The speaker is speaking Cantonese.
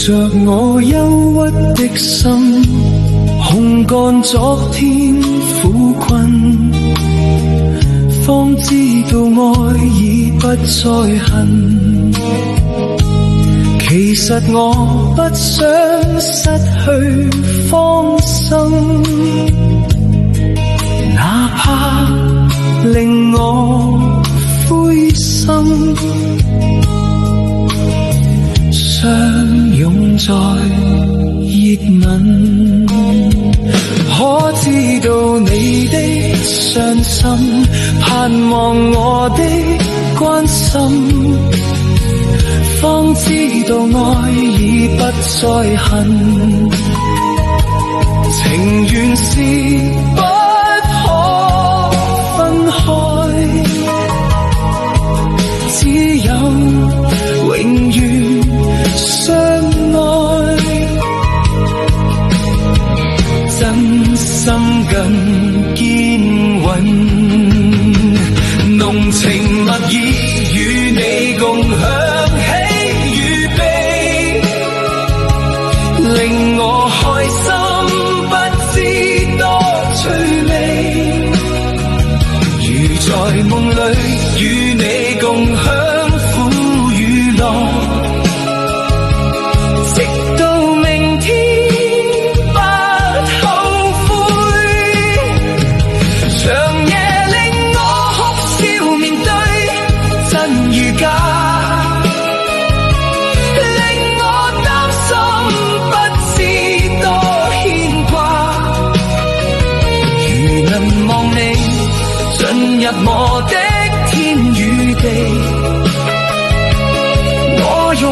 着我憂鬱的心，烘乾昨天苦困，方知道愛已不再恨。其實我不想失去芳心，哪怕令我灰心，相擁在熱吻。可知道你的傷心，盼望我的關心，方知道愛已不再恨。情緣是不可分開，只有永遠相愛，真心更堅穩，濃情蜜意與你共享，喜與悲令我開心，不知多趣味，如在夢裏與你共享苦與樂，直到明天不後悔。長夜令我哭笑面對真與假，令我擔心不知多牽掛。如能望你進入我的天與地，我用